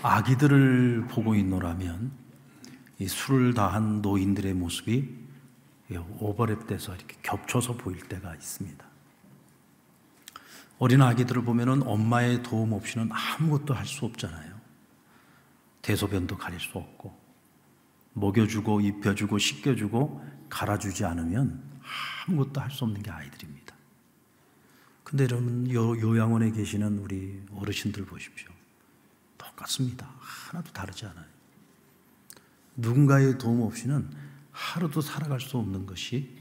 아기들을 보고 있노라면 이 술을 다한 노인들의 모습이 오버랩돼서 이렇게 겹쳐서 보일 때가 있습니다. 어린 아기들을 보면은 엄마의 도움 없이는 아무것도 할 수 없잖아요. 대소변도 가릴 수 없고, 먹여주고 입혀주고 씻겨주고 갈아주지 않으면 아무것도 할 수 없는 게 아이들입니다. 근데 여러분, 요양원에 계시는 우리 어르신들 보십시오. 똑같습니다. 하나도 다르지 않아요. 누군가의 도움 없이는 하루도 살아갈 수 없는 것이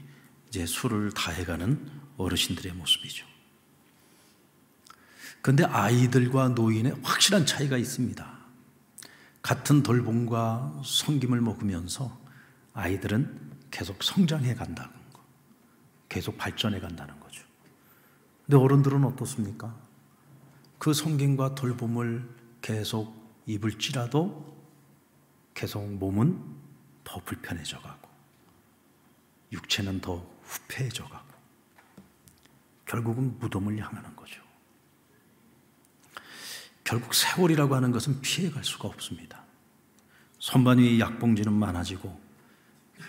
이제 술을 다해가는 어르신들의 모습이죠. 그런데 아이들과 노인의 확실한 차이가 있습니다. 같은 돌봄과 섬김을 먹으면서 아이들은 계속 성장해 간다는 거, 계속 발전해 간다는 거죠. 근데 어른들은 어떻습니까? 그 섬김과 돌봄을 계속 입을지라도 계속 몸은 더 불편해져 가고 육체는 더 후패해져 가고 결국은 무덤을 향하는 거죠. 결국 세월이라고 하는 것은 피해갈 수가 없습니다. 선반 위의 약봉지는 많아지고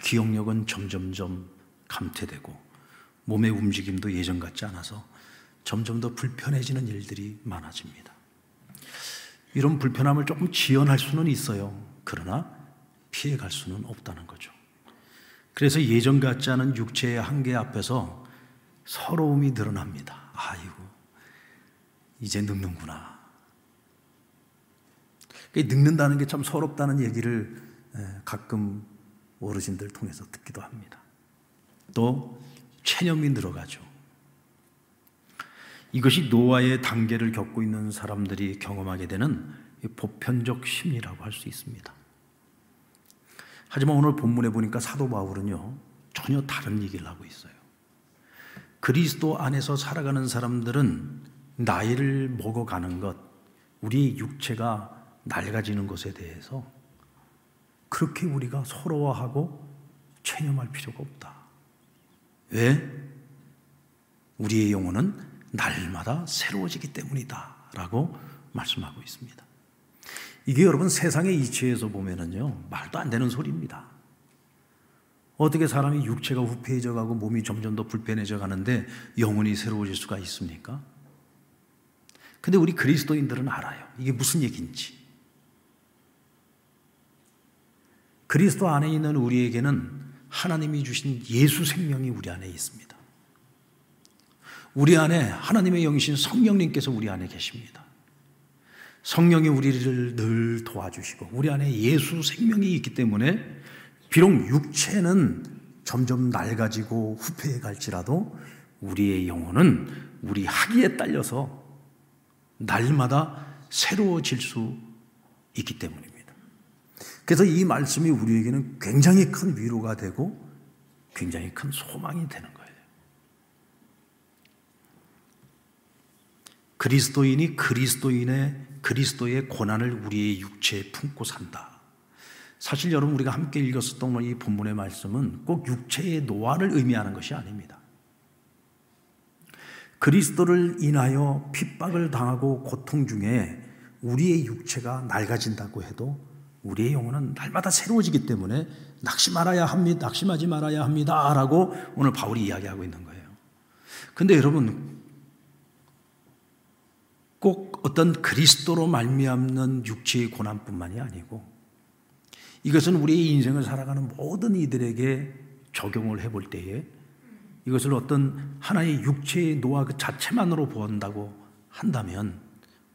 기억력은 점점점 감퇴되고 몸의 움직임도 예전 같지 않아서 점점 더 불편해지는 일들이 많아집니다. 이런 불편함을 조금 지연할 수는 있어요. 그러나 피해갈 수는 없다는 거죠. 그래서 예전 같지 않은 육체의 한계 앞에서 서러움이 늘어납니다. 아이고, 이제 늙는구나. 늙는다는 게 참 서럽다는 얘기를 가끔 어르신들 통해서 듣기도 합니다. 또 체념이 늘어가죠. 이것이 노화의 단계를 겪고 있는 사람들이 경험하게 되는 보편적 심리라고 할 수 있습니다. 하지만 오늘 본문에 보니까 사도 바울은요, 전혀 다른 얘기를 하고 있어요. 그리스도 안에서 살아가는 사람들은 나이를 먹어가는 것, 우리 육체가 낡아지는 것에 대해서 그렇게 우리가 서러워하고 체념할 필요가 없다. 왜? 우리의 영혼은 날마다 새로워지기 때문이다 라고 말씀하고 있습니다. 이게 여러분 세상의 이치에서 보면은요, 말도 안 되는 소리입니다. 어떻게 사람이 육체가 후패해져 가고 몸이 점점 더 불편해져 가는데 영혼이 새로워질 수가 있습니까? 근데 우리 그리스도인들은 알아요. 이게 무슨 얘기인지. 그리스도 안에 있는 우리에게는 하나님이 주신 예수 생명이 우리 안에 있습니다. 우리 안에 하나님의 영이신 성령님께서 우리 안에 계십니다. 성령이 우리를 늘 도와주시고 우리 안에 예수 생명이 있기 때문에 비록 육체는 점점 낡아지고 후패해 갈지라도 우리의 영혼은 우리 학위에 딸려서 날마다 새로워질 수 있기 때문입니다. 그래서 이 말씀이 우리에게는 굉장히 큰 위로가 되고 굉장히 큰 소망이 되는 거예요. 그리스도인이 그리스도의 고난을 우리의 육체에 품고 산다. 사실 여러분, 우리가 함께 읽었었던 이 본문의 말씀은 꼭 육체의 노화를 의미하는 것이 아닙니다. 그리스도를 인하여 핍박을 당하고 고통 중에 우리의 육체가 낡아진다고 해도 우리의 영혼은 날마다 새로워지기 때문에 낙심하지 말아야 합니다 라고 오늘 바울이 이야기하고 있는 거예요. 근데 여러분, 꼭 어떤 그리스도로 말미암는 육체의 고난뿐만이 아니고 이것은 우리의 인생을 살아가는 모든 이들에게 적용을 해볼 때에 이것을 어떤 하나의 육체의 노화 그 자체만으로 본다고 한다면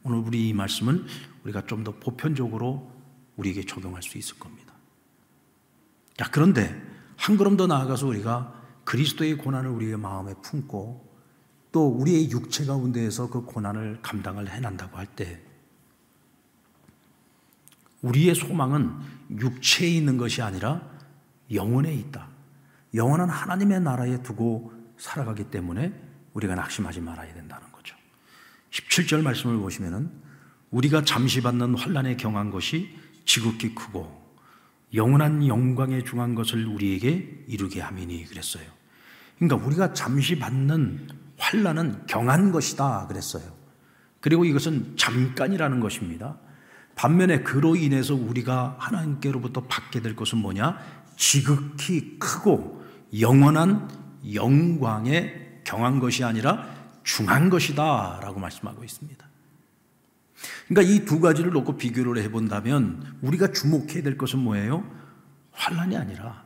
오늘 우리 이 말씀은 우리가 좀 더 보편적으로 우리에게 적용할 수 있을 겁니다. 자, 그런데 한 걸음 더 나아가서 우리가 그리스도의 고난을 우리의 마음에 품고 또 우리의 육체 가운데에서 그 고난을 감당을 해낸다고 할 때 우리의 소망은 육체에 있는 것이 아니라 영혼에 있다. 영혼은 하나님의 나라에 두고 살아가기 때문에 우리가 낙심하지 말아야 된다는 거죠. 17절 말씀을 보시면은 우리가 잠시 받는 환난에 경한 것이 지극히 크고 영원한 영광에 중한 것을 우리에게 이루게 함이니 그랬어요. 그러니까 우리가 잠시 받는 환난은 경한 것이다 그랬어요. 그리고 이것은 잠깐이라는 것입니다. 반면에 그로 인해서 우리가 하나님께로부터 받게 될 것은 뭐냐? 지극히 크고 영원한 영광에 경한 것이 아니라 중한 것이다 라고 말씀하고 있습니다. 그러니까 이 두 가지를 놓고 비교를 해본다면 우리가 주목해야 될 것은 뭐예요? 환난이 아니라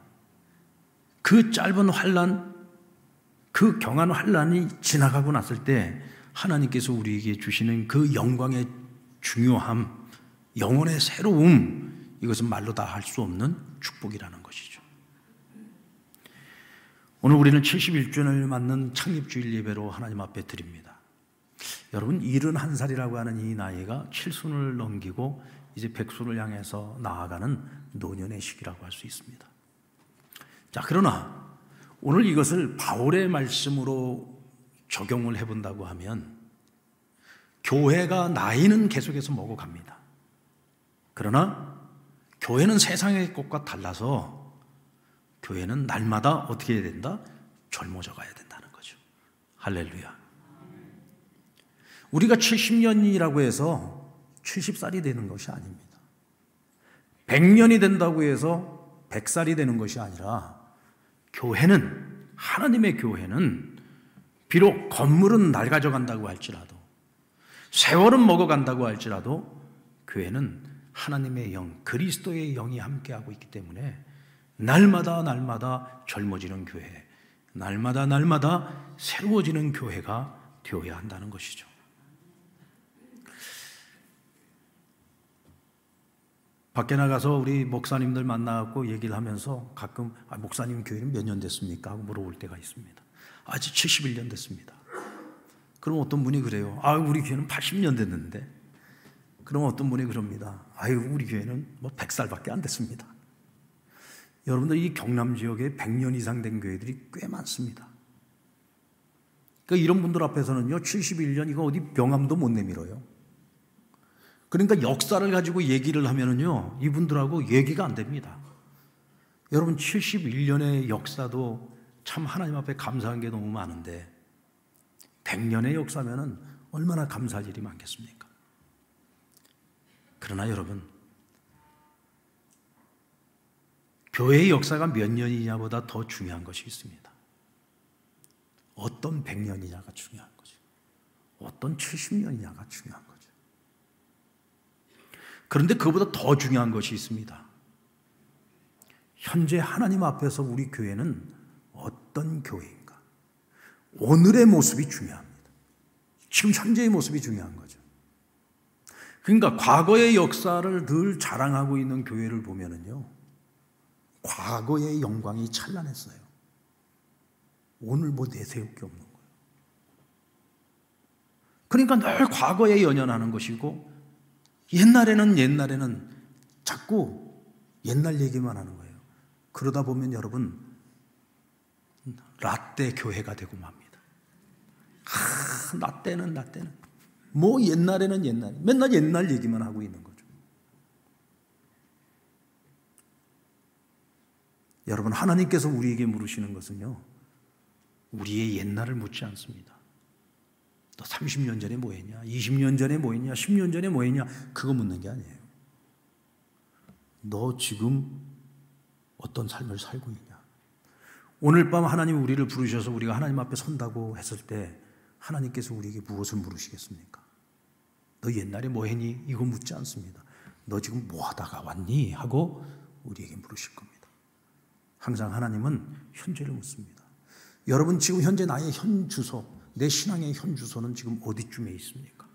그 짧은 환난, 그 경한 환난이 지나가고 났을 때 하나님께서 우리에게 주시는 그 영광의 중요함, 영혼의 새로움, 이것은 말로 다 할 수 없는 축복이라는 것이죠. 오늘 우리는 71주년을 맞는 창립주일 예배로 하나님 앞에 드립니다. 여러분 71살이라고 하는 이 나이가 칠순을 넘기고 이제 백순을 향해서 나아가는 노년의 시기라고 할 수 있습니다. 자, 그러나 오늘 이것을 바울의 말씀으로 적용을 해본다고 하면 교회가 나이는 계속해서 먹어갑니다. 그러나 교회는 세상의 것과 달라서 교회는 날마다 어떻게 해야 된다? 젊어져 가야 된다는 거죠. 할렐루야. 우리가 70년이라고 해서 70살이 되는 것이 아닙니다. 100년이 된다고 해서 100살이 되는 것이 아니라 교회는, 하나님의 교회는 비록 건물은 낡아져간다고 할지라도 세월은 먹어간다고 할지라도 교회는 하나님의 영, 그리스도의 영이 함께하고 있기 때문에 날마다 날마다 젊어지는 교회, 날마다 날마다 새로워지는 교회가 되어야 한다는 것이죠. 밖에 나가서 우리 목사님들 만나고 얘기를 하면서 가끔 목사님 교회는 몇 년 됐습니까? 하고 물어볼 때가 있습니다. 아직 71년 됐습니다. 그럼 어떤 분이 그래요. 우리 교회는 80년 됐는데. 그럼 어떤 분이 그럽니다. 우리 교회는 뭐 100살밖에 안 됐습니다. 여러분들 이 경남 지역에 100년 이상 된 교회들이 꽤 많습니다. 그러니까 이런 분들 앞에서는요, 71년 이거 어디 명함도 못 내밀어요. 그러니까 역사를 가지고 얘기를 하면은요, 이분들하고 얘기가 안 됩니다. 여러분 71년의 역사도 참 하나님 앞에 감사한 게 너무 많은데 100년의 역사면은 얼마나 감사할 일이 많겠습니까? 그러나 여러분, 교회의 역사가 몇 년이냐보다 더 중요한 것이 있습니다. 어떤 100년이냐가 중요한 거죠. 어떤 70년이냐가 중요한 거죠. 그런데 그보다 더 중요한 것이 있습니다. 현재 하나님 앞에서 우리 교회는 어떤 교회인가? 오늘의 모습이 중요합니다. 지금 현재의 모습이 중요한 거죠. 그러니까 과거의 역사를 늘 자랑하고 있는 교회를 보면은요, 과거의 영광이 찬란했어요. 오늘 뭐 내세울 게 없는 거예요. 그러니까 늘 과거에 연연하는 것이고 옛날에는 자꾸 옛날 얘기만 하는 거예요. 그러다 보면 여러분 라떼 교회가 되고 맙니다. 라떼는 뭐 옛날에는 맨날 옛날 얘기만 하고 있는 거죠. 여러분, 하나님께서 우리에게 물으시는 것은요, 우리의 옛날을 묻지 않습니다. 너 30년 전에 뭐 했냐? 20년 전에 뭐 했냐? 10년 전에 뭐 했냐? 그거 묻는 게 아니에요. 너 지금 어떤 삶을 살고 있냐? 오늘 밤 하나님이 우리를 부르셔서 우리가 하나님 앞에 선다고 했을 때 하나님께서 우리에게 무엇을 물으시겠습니까? 너 옛날에 뭐 했니? 이거 묻지 않습니다. 너 지금 뭐 하다가 왔니? 하고 우리에게 물으실 겁니다. 항상 하나님은 현재를 묻습니다. 여러분 지금 현재 나의 현 주소, 내 신앙의 현 주소는 지금 어디쯤에 있습니까?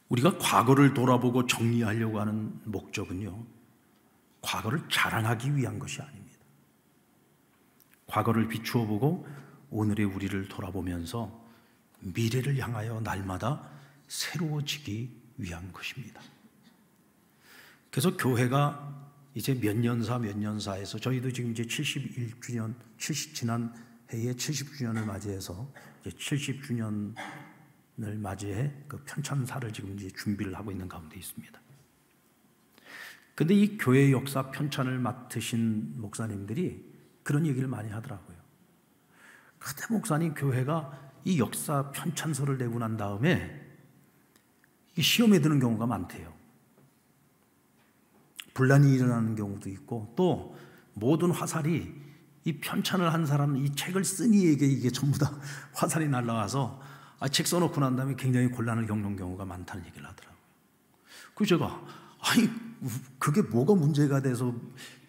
우리가 과거를 돌아보고 정리하려고 하는 목적은요, 과거를 자랑하기 위한 것이 아닙니다. 과거를 비추어 보고 오늘의 우리를 돌아보면서 미래를 향하여 날마다 새로워지기 위한 것입니다. 그래서 교회가 이제 몇 년사에서 저희도 지금 이제 71주년, 지난 해에 70주년을 맞이해서 이제 70주년을 맞이해 그 편찬사를 지금 이제 준비를 하고 있는 가운데 있습니다. 근데 이 교회 역사 편찬을 맡으신 목사님들이 그런 얘기를 많이 하더라고요. 그때 목사님, 교회가 이 역사 편찬서를 내고 난 다음에 시험에 드는 경우가 많대요. 분란이 일어나는 경우도 있고, 또 모든 화살이 이 편찬을 한 사람, 이 책을 쓴 이에게 이게 전부 다 화살이 날아와서 책 써놓고 난 다음에 굉장히 곤란을 겪는 경우가 많다는 얘기를 하더라고요. 그래서 제가 아니 그게 뭐가 문제가 돼서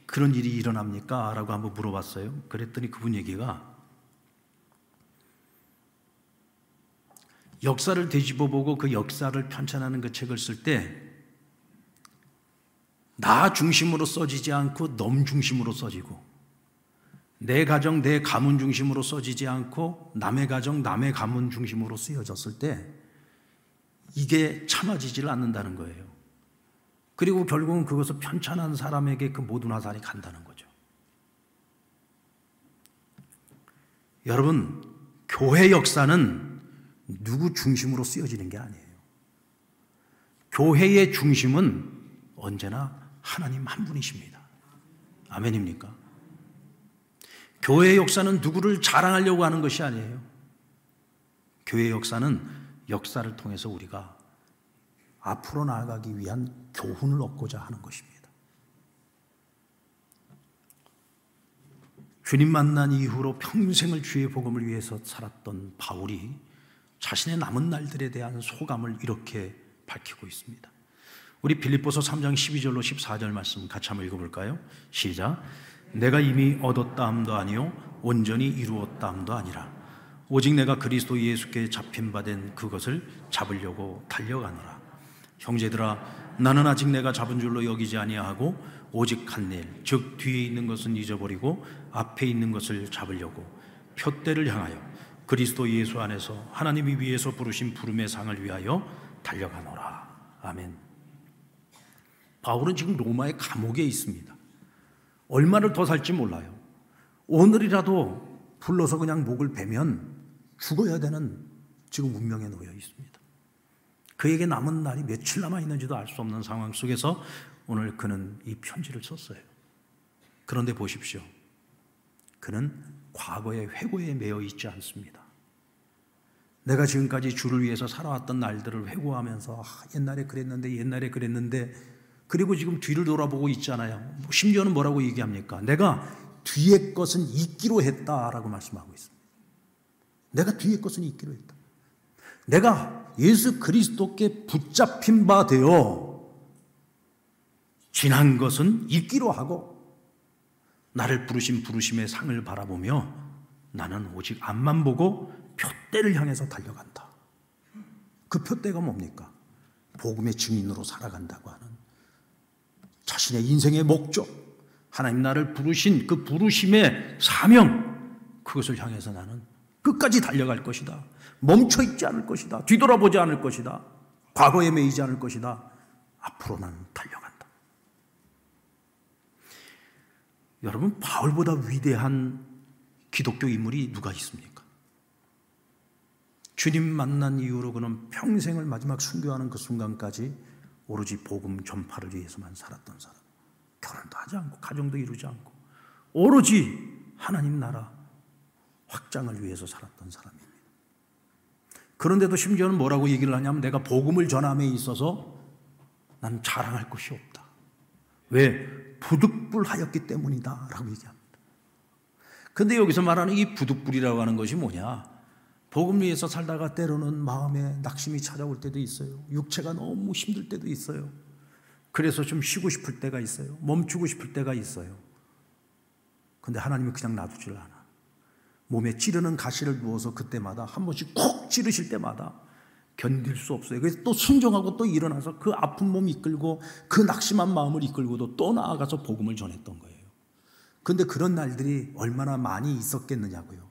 그런 일이 일어납니까? 라고 한번 물어봤어요. 그랬더니 그분 얘기가 역사를 되짚어보고 그 역사를 편찬하는 그 책을 쓸 때 나 중심으로 써지지 않고 놈 중심으로 써지고, 내 가정, 내 가문 중심으로 써지지 않고 남의 가정, 남의 가문 중심으로 쓰여졌을 때 이게 참아지질 않는다는 거예요. 그리고 결국은 그것을 편찬한 사람에게 그 모든 화살이 간다는 거죠. 여러분, 교회 역사는 누구 중심으로 쓰여지는 게 아니에요. 교회의 중심은 언제나 하나님 한 분이십니다. 아멘입니까? 교회의 역사는 누구를 자랑하려고 하는 것이 아니에요. 교회의 역사는 역사를 통해서 우리가 앞으로 나아가기 위한 교훈을 얻고자 하는 것입니다. 주님 만난 이후로 평생을 주의 복음을 위해서 살았던 바울이 자신의 남은 날들에 대한 소감을 이렇게 밝히고 있습니다. 우리 빌립보서 3장 12절로 14절 말씀 같이 한번 읽어볼까요? 시작. 내가 이미 얻었다 함도 아니요 온전히 이루었다 함도 아니라 오직 내가 그리스도 예수께 잡힌 바 된 그것을 잡으려고 달려가노라. 형제들아, 나는 아직 내가 잡은 줄로 여기지 아니하고 오직 한 일, 즉 뒤에 있는 것은 잊어버리고 앞에 있는 것을 잡으려고 표대를 향하여 그리스도 예수 안에서 하나님이 위에서 부르신 부름의 상을 위하여 달려가노라. 아멘. 바울은 지금 로마의 감옥에 있습니다. 얼마를 더 살지 몰라요. 오늘이라도 불러서 그냥 목을 베면 죽어야 되는 지금 운명에 놓여 있습니다. 그에게 남은 날이 며칠 남아 있는지도 알 수 없는 상황 속에서 오늘 그는 이 편지를 썼어요. 그런데 보십시오. 그는 과거의 회고에 매여 있지 않습니다. 내가 지금까지 주를 위해서 살아왔던 날들을 회고하면서 옛날에 그랬는데 그리고 지금 뒤를 돌아보고 있잖아요. 심지어는 뭐라고 얘기합니까? 내가 뒤의 것은 잊기로 했다라고 말씀하고 있습니다. 내가 뒤의 것은 잊기로 했다. 내가 예수 그리스도께 붙잡힌 바 되어 지난 것은 잊기로 하고 나를 부르신 부르심의 상을 바라보며 나는 오직 앞만 보고 표대를 향해서 달려간다. 그 표대가 뭡니까? 복음의 증인으로 살아간다고 하는 자신의 인생의 목적, 하나님 나를 부르신 그 부르심의 사명, 그것을 향해서 나는 끝까지 달려갈 것이다. 멈춰있지 않을 것이다. 뒤돌아보지 않을 것이다. 과거에 매이지 않을 것이다. 앞으로 나는 달려간다. 여러분, 바울보다 위대한 기독교 인물이 누가 있습니까? 주님 만난 이후로 그는 평생을 마지막 순교하는 그 순간까지 오로지 복음 전파를 위해서만 살았던 사람. 결혼도 하지 않고 가정도 이루지 않고 오로지 하나님 나라 확장을 위해서 살았던 사람입니다. 그런데도 심지어는 뭐라고 얘기를 하냐면 내가 복음을 전함에 있어서 난 자랑할 것이 없다. 왜? 부득불하였기 때문이다 라고 얘기합니다. 그런데 여기서 말하는 이 부득불이라고 하는 것이 뭐냐? 복음 위에서 살다가 때로는 마음에 낙심이 찾아올 때도 있어요. 육체가 너무 힘들 때도 있어요. 그래서 좀 쉬고 싶을 때가 있어요. 멈추고 싶을 때가 있어요. 그런데 하나님은 그냥 놔두질 않아. 몸에 찌르는 가시를 누워서 그때마다 한 번씩 콕 찌르실 때마다 견딜 수 없어요. 그래서 또 순종하고 또 일어나서 그 아픈 몸 이끌고 그 낙심한 마음을 이끌고도 또 나아가서 복음을 전했던 거예요. 그런데 그런 날들이 얼마나 많이 있었겠느냐고요.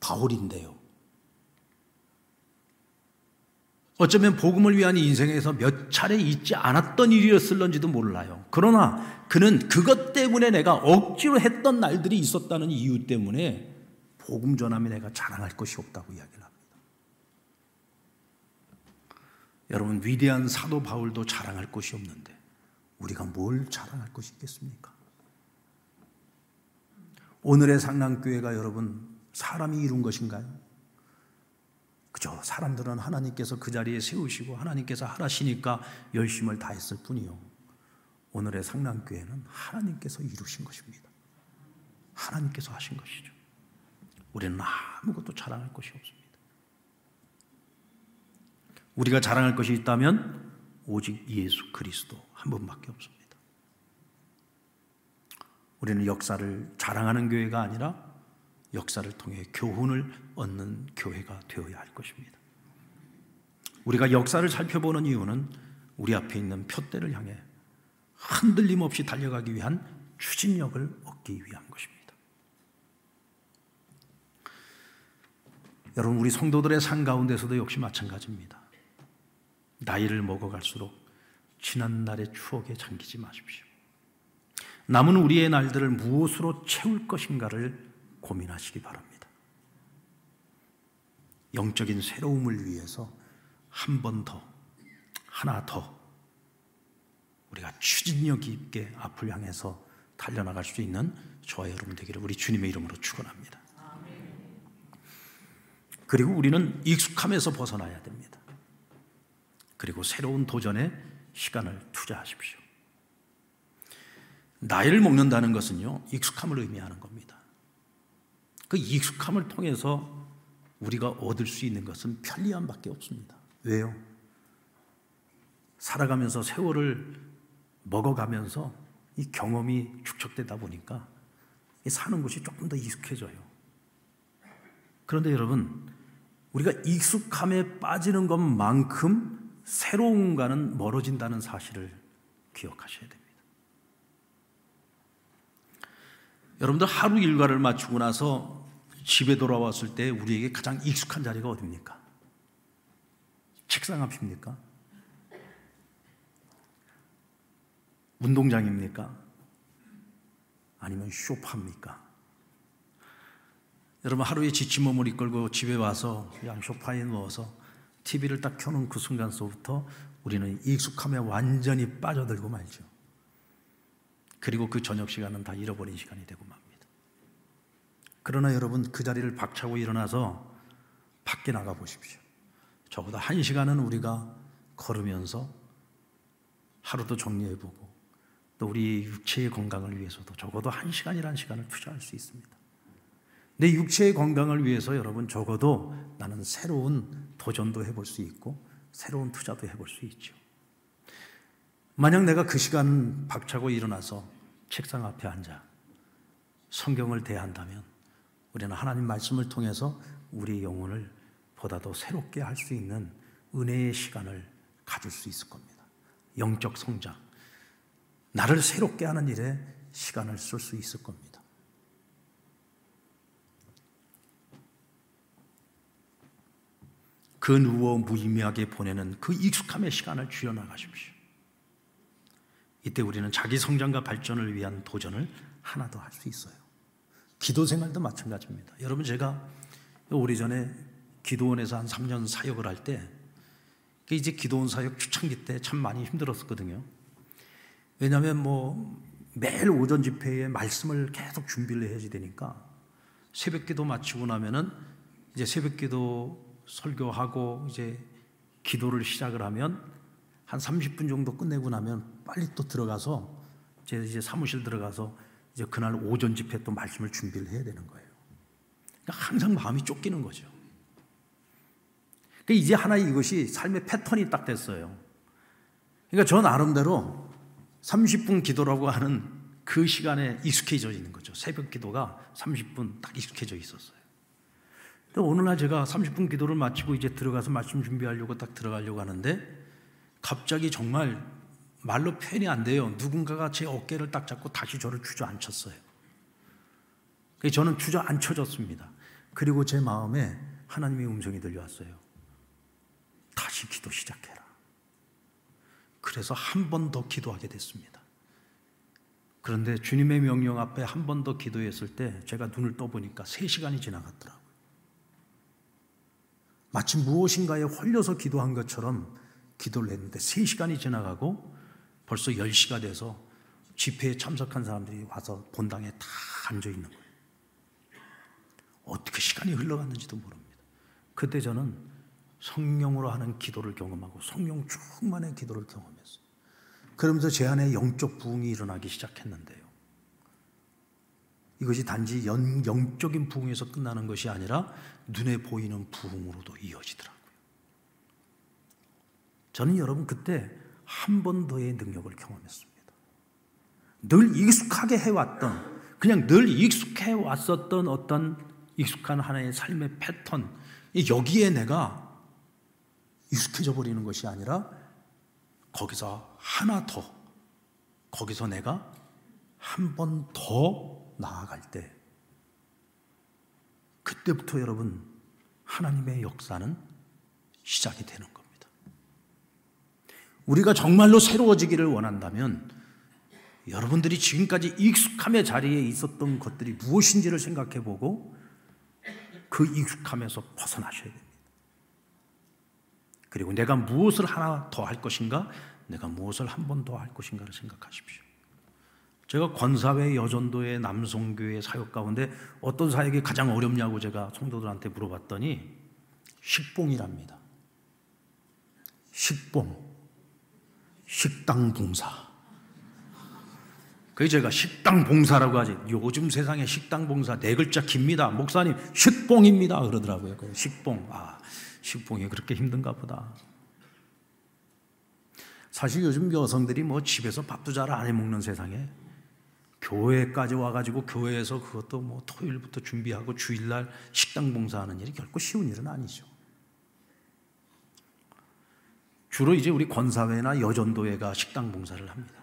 바울인데요. 어쩌면 복음을 위한 인생에서 몇 차례 있지 않았던 일이었을런지도 몰라요. 그러나 그는 그것 때문에 내가 억지로 했던 날들이 있었다는 이유 때문에 복음 전함에 내가 자랑할 것이 없다고 이야기를 합니다. 여러분, 위대한 사도 바울도 자랑할 것이 없는데 우리가 뭘 자랑할 것이 있겠습니까? 오늘의 상랑교회가 여러분 사람이 이룬 것인가요? 그저 사람들은 하나님께서 그 자리에 세우시고 하나님께서 하라시니까 열심을 다했을 뿐이요, 오늘의 상남교회는 하나님께서 이루신 것입니다. 하나님께서 하신 것이죠. 우리는 아무것도 자랑할 것이 없습니다. 우리가 자랑할 것이 있다면 오직 예수 그리스도 한 분밖에 없습니다. 우리는 역사를 자랑하는 교회가 아니라 역사를 통해 교훈을 얻는 교회가 되어야 할 것입니다. 우리가 역사를 살펴보는 이유는 우리 앞에 있는 표대를 향해 흔들림 없이 달려가기 위한 추진력을 얻기 위한 것입니다. 여러분, 우리 성도들의 삶 가운데서도 역시 마찬가지입니다. 나이를 먹어갈수록 지난 날의 추억에 잠기지 마십시오. 남은 우리의 날들을 무엇으로 채울 것인가를 고민하시기 바랍니다. 영적인 새로움을 위해서 한 번 더, 하나 더 우리가 추진력 있게 앞을 향해서 달려나갈 수 있는 저와 여러분 되기를 우리 주님의 이름으로 축원합니다. 그리고 우리는 익숙함에서 벗어나야 됩니다. 그리고 새로운 도전에 시간을 투자하십시오. 나이를 먹는다는 것은요, 익숙함을 의미하는 겁니다. 그 익숙함을 통해서 우리가 얻을 수 있는 것은 편리함밖에 없습니다. 왜요? 살아가면서 세월을 먹어가면서 이 경험이 축적되다 보니까 사는 것이 조금 더 익숙해져요. 그런데 여러분, 우리가 익숙함에 빠지는 것만큼 새로움과는 멀어진다는 사실을 기억하셔야 됩니다. 여러분들 하루 일과를 마치고 나서 집에 돌아왔을 때 우리에게 가장 익숙한 자리가 어디입니까? 책상 앞입니까? 운동장입니까? 아니면 소파입니까? 여러분, 하루에 지친 몸을 이끌고 집에 와서 그냥 소파에 누워서 TV를 딱 켜놓은 그 순간서부터 우리는 익숙함에 완전히 빠져들고 말죠. 그리고 그 저녁 시간은 다 잃어버린 시간이 되고 맙니다. 그러나 여러분, 그 자리를 박차고 일어나서 밖에 나가 보십시오. 적어도 1시간은 우리가 걸으면서 하루도 정리해보고 또 우리 육체의 건강을 위해서도 적어도 1시간이라는 시간을 투자할 수 있습니다. 내 육체의 건강을 위해서 여러분, 적어도 나는 새로운 도전도 해볼 수 있고 새로운 투자도 해볼 수 있죠. 만약 내가 그 시간 박차고 일어나서 책상 앞에 앉아 성경을 대한다면 우리는 하나님 말씀을 통해서 우리의 영혼을 보다 더 새롭게 할 수 있는 은혜의 시간을 가질 수 있을 겁니다. 영적 성장, 나를 새롭게 하는 일에 시간을 쓸 수 있을 겁니다. 그 누워 무의미하게 보내는 그 익숙함의 시간을 줄여나가십시오. 이때 우리는 자기 성장과 발전을 위한 도전을 하나 더 할 수 있어요. 기도 생활도 마찬가지입니다. 여러분, 제가 오래전에 기도원에서 한 3년 사역을 할 때, 이제 기도원 사역 초창기 때 참 많이 힘들었거든요. 왜냐하면 매일 오전 집회에 말씀을 계속 준비를 해야지 되니까 새벽 기도 마치고 나면은 이제 새벽 기도 설교하고 이제 기도를 시작을 하면 한 30분 정도 끝내고 나면 빨리 또 들어가서 이제 사무실 들어가서 이제 그날 오전 집회 또 말씀을 준비를 해야 되는 거예요. 그러니까 항상 마음이 쫓기는 거죠. 그러니까 이제 하나의 이것이 삶의 패턴이 딱 됐어요. 그러니까 저 나름대로 30분 기도라고 하는 그 시간에 익숙해져 있는 거죠. 새벽 기도가 30분 딱 익숙해져 있었어요. 근데 어느 날 제가 30분 기도를 마치고 이제 들어가서 말씀 준비하려고 딱 들어가려고 하는데 갑자기 정말 말로 표현이 안 돼요. 누군가가 제 어깨를 딱 잡고 다시 저를 주저앉혔어요. 그래서 저는 주저앉혀졌습니다. 그리고 제 마음에 하나님의 음성이 들려왔어요. 다시 기도 시작해라. 그래서 한 번 더 기도하게 됐습니다. 그런데 주님의 명령 앞에 한 번 더 기도했을 때 제가 눈을 떠보니까 3시간이 지나갔더라고요. 마치 무엇인가에 홀려서 기도한 것처럼 기도를 했는데 3시간이 지나가고 벌써 10시가 돼서 집회에 참석한 사람들이 와서 본당에 다 앉아 있는 거예요. 어떻게 시간이 흘러갔는지도 모릅니다. 그때 저는 성령으로 하는 기도를 경험하고 성령 충만의 기도를 경험했어요. 그러면서 제 안에 영적 부흥이 일어나기 시작했는데요. 이것이 단지 영적인 부흥에서 끝나는 것이 아니라 눈에 보이는 부흥으로도 이어지더라고요. 저는 여러분 그때 한 번 더의 능력을 경험했습니다. 늘 익숙하게 해왔던, 그냥 늘 익숙해 왔었던 어떤 익숙한 하나의 삶의 패턴, 여기에 내가 익숙해져 버리는 것이 아니라 거기서 하나 더, 거기서 내가 한 번 더 나아갈 때, 그때부터 여러분 하나님의 역사는 시작이 되는 겁니다. 우리가 정말로 새로워지기를 원한다면 여러분들이 지금까지 익숙함의 자리에 있었던 것들이 무엇인지를 생각해보고 그 익숙함에서 벗어나셔야 됩니다. 그리고 내가 무엇을 하나 더 할 것인가, 내가 무엇을 한 번 더 할 것인가를 생각하십시오. 제가 권사회 여전도회 남성교회 사역 가운데 어떤 사역이 가장 어렵냐고 제가 성도들한테 물어봤더니 식봉이랍니다. 식봉, 식당 봉사. 그래서 제가 식당 봉사라고 하지, 요즘 세상에 식당 봉사 4글자 깁니다. 목사님 식봉입니다 그러더라고요. 식봉, 식봉이 그렇게 힘든가 보다. 사실 요즘 여성들이 뭐 집에서 밥도 잘 안 해먹는 세상에 교회까지 와가지고 교회에서 그것도 뭐 토요일부터 준비하고 주일날 식당 봉사하는 일이 결코 쉬운 일은 아니죠. 주로 이제 우리 권사회나 여전도회가 식당 봉사를 합니다.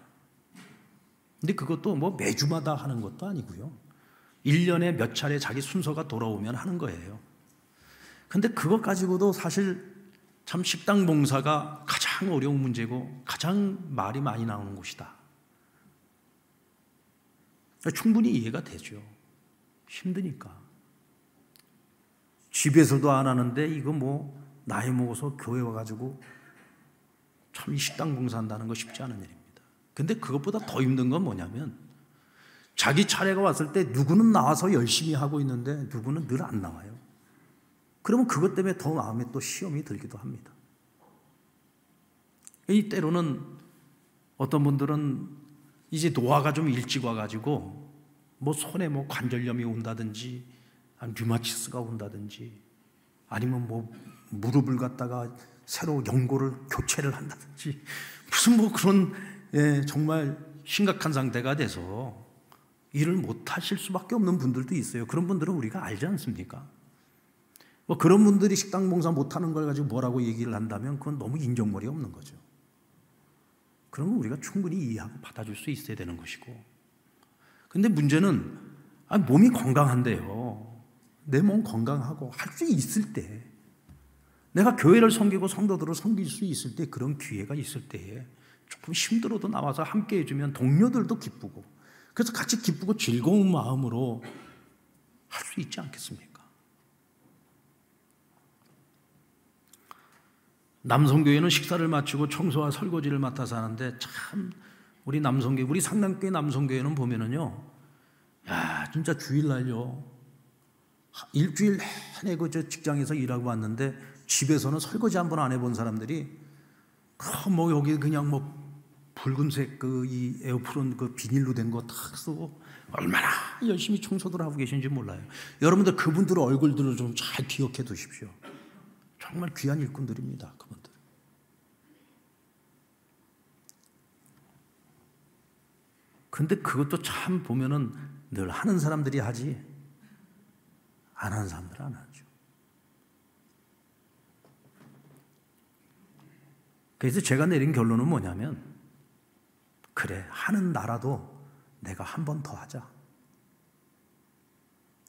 근데 그것도 뭐 매주마다 하는 것도 아니고요. 1년에 몇 차례 자기 순서가 돌아오면 하는 거예요. 근데 그것 가지고도 사실 참 식당 봉사가 가장 어려운 문제고 가장 말이 많이 나오는 곳이다. 충분히 이해가 되죠. 힘드니까. 집에서도 안 하는데 이거 뭐 나이 먹어서 교회 와가지고 참 이 식당 봉사한다는 거 쉽지 않은 일입니다. 근데 그것보다 더 힘든 건 뭐냐면 자기 차례가 왔을 때 누구는 나와서 열심히 하고 있는데 누구는 늘 안 나와요. 그러면 그것 때문에 더 마음에 또 시험이 들기도 합니다. 이 때로는 어떤 분들은 이제 노화가 좀 일찍 와가지고 뭐 손에 뭐 관절염이 온다든지 류마티스가 온다든지 아니면 뭐 무릎을 갖다가 새로 연골을 교체를 한다든지 무슨 뭐 그런 정말 심각한 상태가 돼서 일을 못 하실 수밖에 없는 분들도 있어요. 그런 분들은 우리가 알지 않습니까? 뭐 그런 분들이 식당 봉사 못하는 걸 가지고 뭐라고 얘기를 한다면 그건 너무 인정머리 없는 거죠. 그러면 우리가 충분히 이해하고 받아줄 수 있어야 되는 것이고, 근데 문제는 몸이 건강한데요, 내 몸 건강하고 할 수 있을 때, 내가 교회를 섬기고 성도들을 섬길 수 있을 때, 그런 기회가 있을 때에 조금 힘들어도 나와서 함께 해주면 동료들도 기쁘고, 그래서 같이 기쁘고 즐거운 마음으로 할 수 있지 않겠습니까? 남성교회는 식사를 마치고 청소와 설거지를 맡아서 하는데, 참 우리 남성교회, 우리 상남교회 남성교회는 보면은요, 야 진짜 주일날요 일주일 내내 저 직장에서 일하고 왔는데 집에서는 설거지 한 번 안 해본 사람들이 뭐 여기 그냥 뭐 붉은색 그 이 에어프론 그 비닐로 된 거 탁 쓰고 얼마나 열심히 청소들 하고 계신지 몰라요. 여러분들 그분들 얼굴들을 좀 잘 기억해 두십시오. 정말 귀한 일꾼들입니다, 그분들. 근데 그것도 참 보면은 늘 하는 사람들이 하지 안 하는 사람들은 안 하죠. 그래서 제가 내린 결론은 뭐냐면, 그래, 하는 나라도 내가 한 번 더 하자.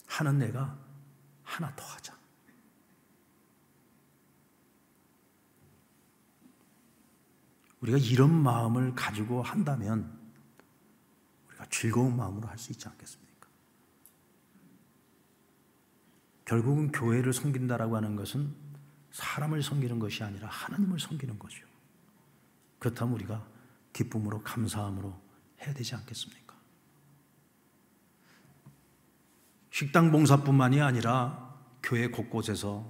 하는 내가 하나 더 하자. 우리가 이런 마음을 가지고 한다면 우리가 즐거운 마음으로 할 수 있지 않겠습니까? 결국은 교회를 섬긴다라고 하는 것은 사람을 섬기는 것이 아니라 하나님을 섬기는 거죠. 그렇다면 우리가 기쁨으로 감사함으로 해야 되지 않겠습니까? 식당 봉사뿐만이 아니라 교회 곳곳에서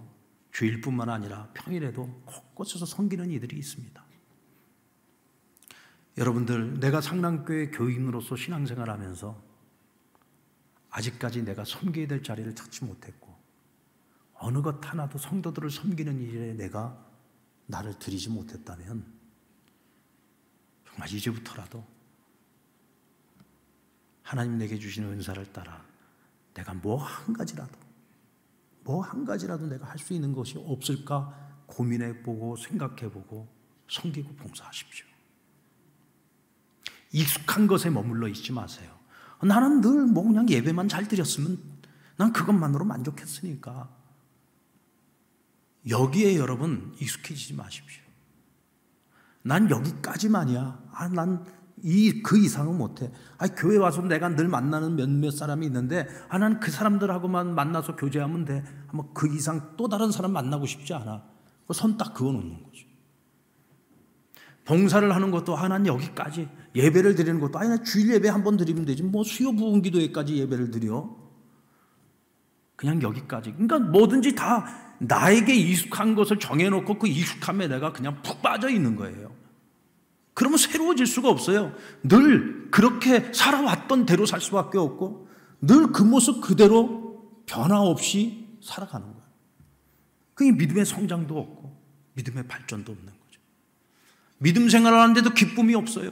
주일뿐만 아니라 평일에도 곳곳에서 섬기는 이들이 있습니다. 여러분들, 내가 상랑교회 교인으로서 신앙생활을 하면서 아직까지 내가 섬겨야 될 자리를 찾지 못했고 어느 것 하나도 성도들을 섬기는 일에 내가 나를 들이지 못했다면 정말 이제부터라도 하나님 내게 주시는 은사를 따라 내가 뭐 한 가지라도 내가 할 수 있는 것이 없을까 고민해보고 생각해보고 섬기고 봉사하십시오. 익숙한 것에 머물러 있지 마세요. 나는 늘 뭐 그냥 예배만 잘 드렸으면 난 그것만으로 만족했으니까. 여기에 여러분 익숙해지지 마십시오. 난 여기까지만이야. 난 그 이상은 못해. 교회 와서 내가 늘 만나는 몇몇 사람이 있는데 난 그 사람들하고만 만나서 교제하면 돼. 그 이상 또 다른 사람 만나고 싶지 않아. 손 딱 그어놓는 거죠. 봉사를 하는 것도 난 여기까지. 예배를 드리는 것도 나 주일 예배 한 번 드리면 되지. 뭐 수요 부흥 기도회까지 예배를 드려. 그냥 여기까지. 그러니까 뭐든지 다 나에게 익숙한 것을 정해놓고 그 익숙함에 내가 그냥 푹 빠져 있는 거예요. 그러면 새로워질 수가 없어요. 늘 그렇게 살아왔던 대로 살 수밖에 없고 늘 그 모습 그대로 변화 없이 살아가는 거예요. 그게 믿음의 성장도 없고 믿음의 발전도 없는 거죠. 믿음 생활을 하는데도 기쁨이 없어요.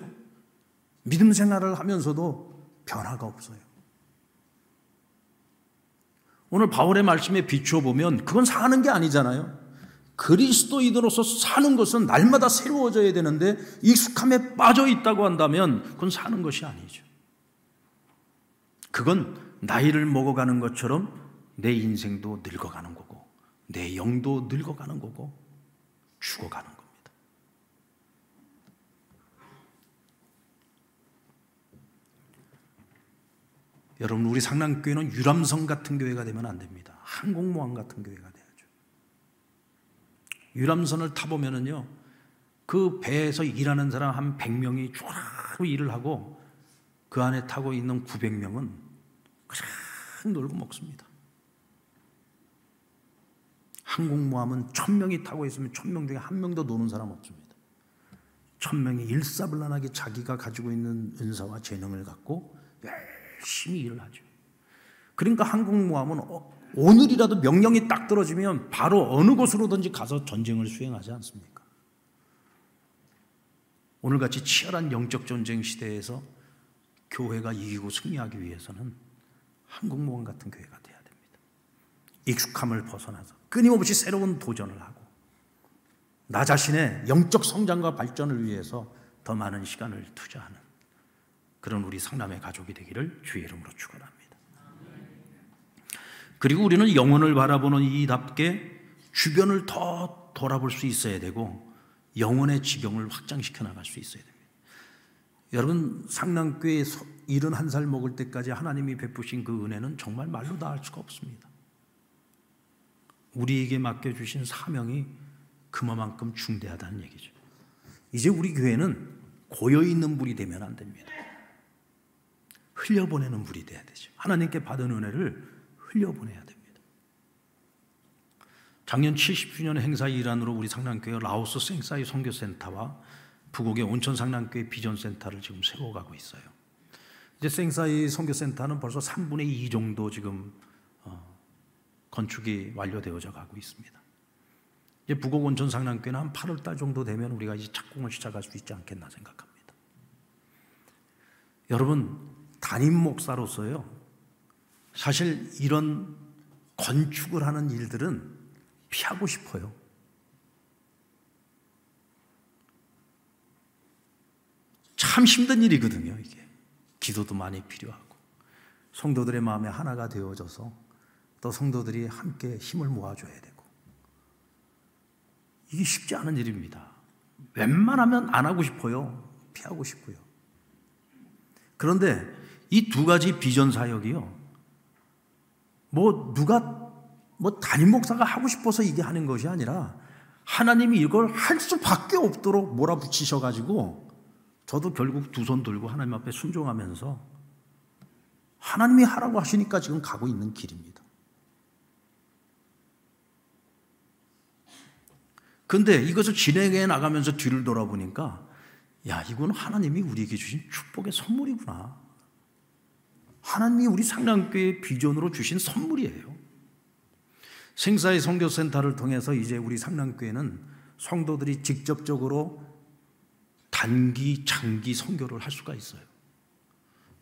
믿음 생활을 하면서도 변화가 없어요. 오늘 바울의 말씀에 비추어 보면 그건 사는 게 아니잖아요. 그리스도인으로서 사는 것은 날마다 새로워져야 되는데 익숙함에 빠져 있다고 한다면 그건 사는 것이 아니죠. 그건 나이를 먹어가는 것처럼 내 인생도 늙어가는 거고 내 영도 늙어가는 거고 죽어가는 겁니다. 여러분, 우리 상랑교회는 유람선 같은 교회가 되면 안 됩니다. 항공모함 같은 교회가 돼야죠. 유람선을 타보면은요, 그 배에서 일하는 사람 한 100명이 쭉 일을 하고 그 안에 타고 있는 900명은 그냥 놀고 먹습니다. 항공모함은 1000명이 타고 있으면 1000명 중에 한 명도 노는 사람 없습니다. 1000명이 일사불란하게 자기가 가지고 있는 은사와 재능을 갖고 열심히 일을 하죠. 그러니까 항공모함은 오늘이라도 명령이 딱 떨어지면 바로 어느 곳으로든지 가서 전쟁을 수행하지 않습니까? 오늘같이 치열한 영적 전쟁 시대에서 교회가 이기고 승리하기 위해서는 항공모함 같은 교회가 돼야 됩니다. 익숙함을 벗어나서 끊임없이 새로운 도전을 하고 나 자신의 영적 성장과 발전을 위해서 더 많은 시간을 투자하는 그런 우리 상남의 가족이 되기를 주의 이름으로 축원합니다. 그리고 우리는 영혼을 바라보는 이답게 주변을 더 돌아볼 수 있어야 되고 영혼의 지경을 확장시켜 나갈 수 있어야 됩니다. 여러분, 상남교회 71살 먹을 때까지 하나님이 베푸신 그 은혜는 정말 말로 다 할 수가 없습니다. 우리에게 맡겨주신 사명이 그만큼 중대하다는 얘기죠. 이제 우리 교회는 고여있는 불이 되면 안 됩니다. 흘려보내는 불이 돼야 되죠. 하나님께 받은 은혜를 흘려보내야 됩니다. 작년 70주년 행사 일환으로 우리 상남교회 라오스 생사이 선교센터와 북옥의 온천 상남교회 비전센터를 지금 세워가고 있어요. 이제 생사이 선교센터는 벌써 3분의 2 정도 지금 건축이 완료되어져 가고 있습니다. 이제 북옥 온천 상남교회는 한 8월 달 정도 되면 우리가 이제 착공을 시작할 수 있지 않겠나 생각합니다. 여러분, 담임 목사로서요, 사실 이런 건축을 하는 일들은 피하고 싶어요. 참 힘든 일이거든요, 이게. 기도도 많이 필요하고 성도들의 마음에 하나가 되어져서 또 성도들이 함께 힘을 모아줘야 되고 이게 쉽지 않은 일입니다. 웬만하면 안 하고 싶어요. 피하고 싶고요. 그런데 이 두 가지 비전 사역이요, 누가 담임 목사가 하고 싶어서 이게 하는 것이 아니라 하나님이 이걸 할 수밖에 없도록 몰아붙이셔가지고 저도 결국 두 손 들고 하나님 앞에 순종하면서 하나님이 하라고 하시니까 지금 가고 있는 길입니다. 근데 이것을 진행해 나가면서 뒤를 돌아보니까 야, 이건 하나님이 우리에게 주신 축복의 선물이구나. 하나님이 우리 상랑교회 비전으로 주신 선물이에요. 생사의 선교센터를 통해서 이제 우리 상랑교회는 성도들이 직접적으로 단기, 장기 선교를 할 수가 있어요.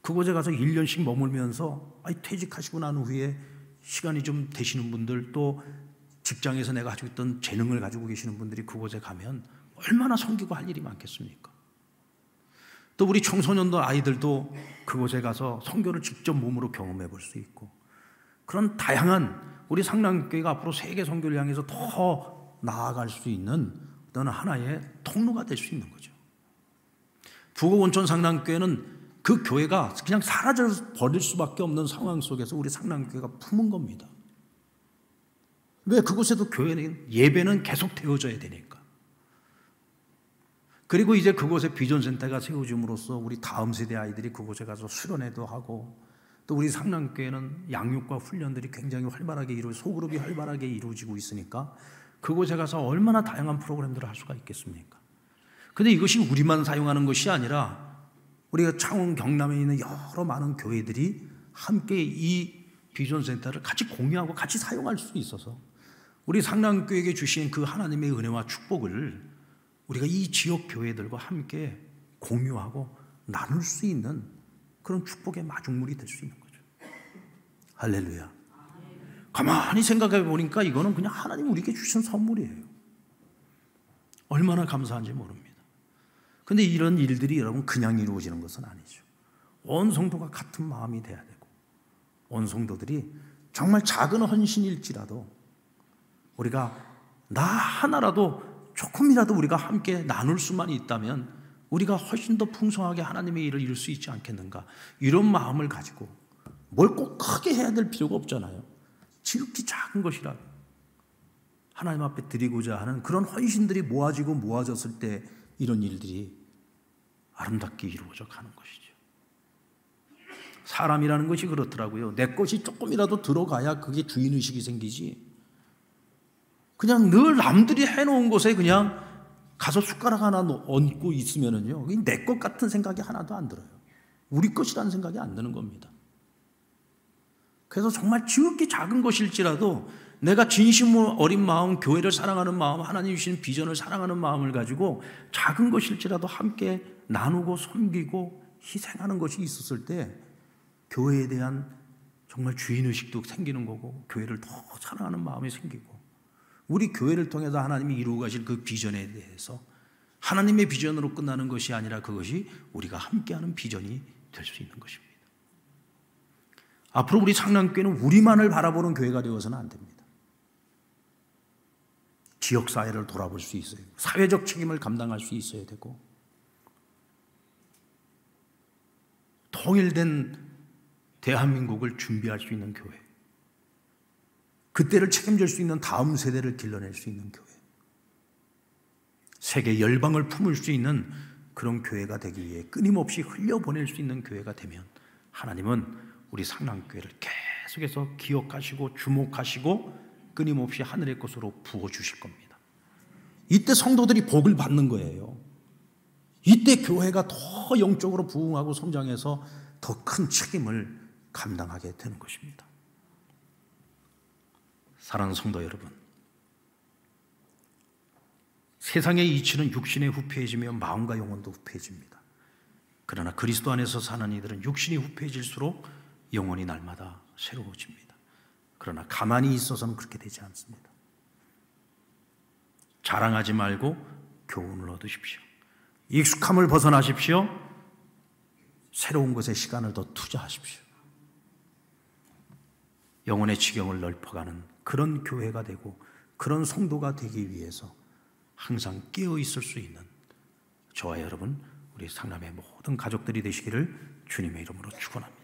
그곳에 가서 1년씩 머물면서 퇴직하시고 난 후에 시간이 좀 되시는 분들, 또 직장에서 내가 가지고 있던 재능을 가지고 계시는 분들이 그곳에 가면 얼마나 섬기고 할 일이 많겠습니까? 또 우리 청소년들 아이들도 그곳에 가서 선교를 직접 몸으로 경험해 볼 수 있고, 그런 다양한 우리 상랑교회가 앞으로 세계 선교를 향해서 더 나아갈 수 있는 어떤 하나의 통로가 될 수 있는 거죠. 부곡온천 상랑교회는 그 교회가 그냥 사라져 버릴 수밖에 없는 상황 속에서 우리 상랑교회가 품은 겁니다. 왜? 그곳에도 교회는, 예배는 계속 되어져야 되니까. 그리고 이제 그곳에 비전센터가 세워짐으로써 우리 다음 세대 아이들이 그곳에 가서 수련회도 하고, 또 우리 상랑교회는 양육과 훈련들이 굉장히 활발하게 소그룹이 활발하게 이루어지고 있으니까 그곳에 가서 얼마나 다양한 프로그램들을 할 수가 있겠습니까? 근데 이것이 우리만 사용하는 것이 아니라 우리가 창원 경남에 있는 여러 많은 교회들이 함께 이 비전센터를 같이 공유하고 같이 사용할 수 있어서 우리 상랑교회에게 주신 그 하나님의 은혜와 축복을 우리가 이 지역 교회들과 함께 공유하고 나눌 수 있는 그런 축복의 마중물이 될 수 있는 거죠. 할렐루야. 가만히 생각해 보니까 이거는 그냥 하나님 우리에게 주신 선물이에요. 얼마나 감사한지 모릅니다. 근데 이런 일들이 여러분 그냥 이루어지는 것은 아니죠. 온 성도가 같은 마음이 돼야 되고, 온 성도들이 정말 작은 헌신일지라도 우리가 나 하나라도 조금이라도 우리가 함께 나눌 수만 있다면 우리가 훨씬 더 풍성하게 하나님의 일을 이룰 수 있지 않겠는가, 이런 마음을 가지고, 뭘 꼭 크게 해야 될 필요가 없잖아요. 지극히 작은 것이라도 하나님 앞에 드리고자 하는 그런 헌신들이 모아졌을 때 이런 일들이 아름답게 이루어져 가는 것이죠. 사람이라는 것이 그렇더라고요. 내 것이 조금이라도 들어가야 그게 주인의식이 생기지, 그냥 늘 남들이 해놓은 곳에 그냥 가서 숟가락 하나 얹고 있으면은요, 내 것 같은 생각이 하나도 안 들어요. 우리 것이라는 생각이 안 드는 겁니다. 그래서 정말 지극히 작은 것일지라도 내가 진심으로 어린 마음, 교회를 사랑하는 마음, 하나님 주신 비전을 사랑하는 마음을 가지고 작은 것일지라도 함께 나누고 섬기고 희생하는 것이 있었을 때 교회에 대한 정말 주인의식도 생기는 거고, 교회를 더 사랑하는 마음이 생기고, 우리 교회를 통해서 하나님이 이루어 가실 그 비전에 대해서 하나님의 비전으로 끝나는 것이 아니라 그것이 우리가 함께하는 비전이 될 수 있는 것입니다. 앞으로 우리 상랑교회는 우리만을 바라보는 교회가 되어서는 안 됩니다. 지역사회를 돌아볼 수 있어요. 사회적 책임을 감당할 수 있어야 되고, 통일된 대한민국을 준비할 수 있는 교회, 그때를 책임질 수 있는 다음 세대를 길러낼 수 있는 교회, 세계 열방을 품을 수 있는 그런 교회가 되기 위해 끊임없이 흘려보낼 수 있는 교회가 되면 하나님은 우리 상랑교회를 계속해서 기억하시고 주목하시고 끊임없이 하늘의 것으로 부어주실 겁니다. 이때 성도들이 복을 받는 거예요. 이때 교회가 더 영적으로 부흥하고 성장해서 더 큰 책임을 감당하게 되는 것입니다. 사랑하는 성도 여러분, 세상의 이치는 육신에 후패해지며 마음과 영혼도 후패해집니다. 그러나 그리스도 안에서 사는 이들은 육신이 후패해질수록 영혼이 날마다 새로워집니다. 그러나 가만히 있어서는 그렇게 되지 않습니다. 자랑하지 말고 교훈을 얻으십시오. 익숙함을 벗어나십시오. 새로운 것에 시간을 더 투자하십시오. 영혼의 지경을 넓혀가는 그런 교회가 되고 그런 성도가 되기 위해서 항상 깨어 있을 수 있는 저와 여러분, 우리 상남의 모든 가족들이 되시기를 주님의 이름으로 축원합니다.